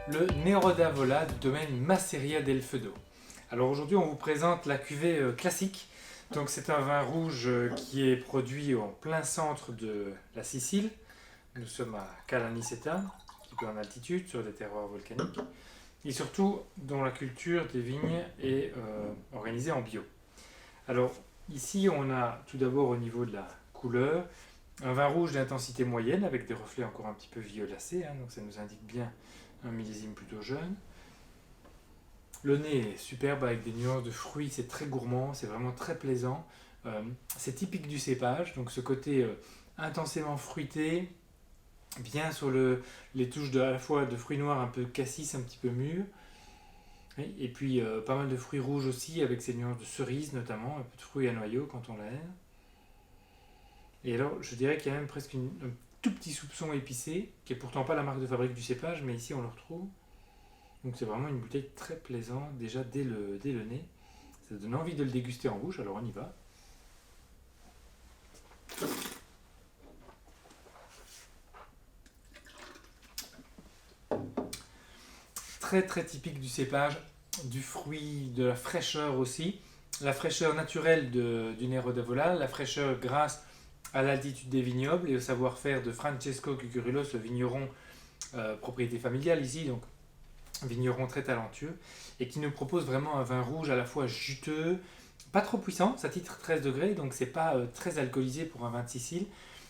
le Neroda Vola du domaine Masseria del Feudo. Alors aujourd'hui on vous présente la cuvée classique. Donc c'est un vin rouge qui est produit en plein centre de la Sicile. Nous sommes à Caltanissetta, qui est en altitude sur des terroirs volcaniques. Et surtout dont la culture des vignes est organisée en bio. Alors ici on a tout d'abord au niveau de la couleur un vin rouge d'intensité moyenne avec des reflets encore un petit peu violacés, donc ça nous indique bien un millésime plutôt jeune. Le nez est superbe avec des nuances de fruits, c'est très gourmand, c'est vraiment très plaisant. C'est typique du cépage, donc ce côté intensément fruité, bien sur les touches à la fois de fruits noirs un peu cassis, un petit peu mûrs. Et puis pas mal de fruits rouges aussi, avec ces nuances de cerises notamment, un peu de fruits à noyaux quand on l'aère. Et alors, je dirais qu'il y a même presque un tout petit soupçon épicé, qui est pourtant pas la marque de fabrique du cépage, mais ici on le retrouve. Donc c'est vraiment une bouteille très plaisante, déjà dès le nez. Ça donne envie de le déguster en bouche, alors on y va. Très très typique du cépage, du fruit, de la fraîcheur aussi. La fraîcheur naturelle du Nero d'Avola, la fraîcheur grâce à l'altitude des vignobles et au savoir-faire de Francesco Cucurulos, le vigneron propriété familiale ici, donc vigneron très talentueux, et qui nous propose vraiment un vin rouge à la fois juteux, pas trop puissant, ça titre 13 degrés, donc c'est pas très alcoolisé pour un vin de Sicile,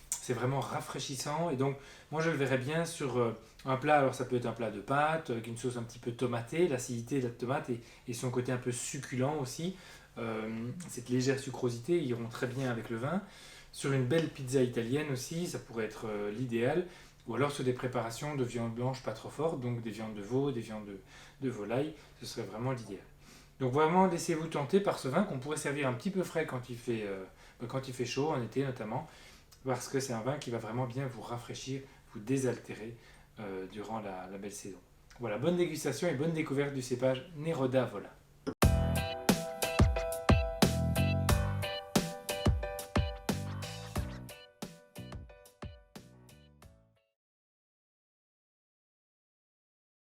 c'est vraiment rafraîchissant, et donc moi je le verrais bien sur un plat, alors ça peut être un plat de pâtes, avec une sauce un petit peu tomatée, l'acidité de la tomate et son côté un peu succulent aussi, cette légère sucrosité iront très bien avec le vin. Sur une belle pizza italienne aussi, ça pourrait être l'idéal. Ou alors sur des préparations de viande blanche pas trop fortes, donc des viandes de veau, des viandes de volaille, ce serait vraiment l'idéal. Donc vraiment, laissez-vous tenter par ce vin qu'on pourrait servir un petit peu frais quand il fait chaud, en été notamment, parce que c'est un vin qui va vraiment bien vous rafraîchir, vous désaltérer durant la belle saison. Voilà, bonne dégustation et bonne découverte du cépage Neroda Vola.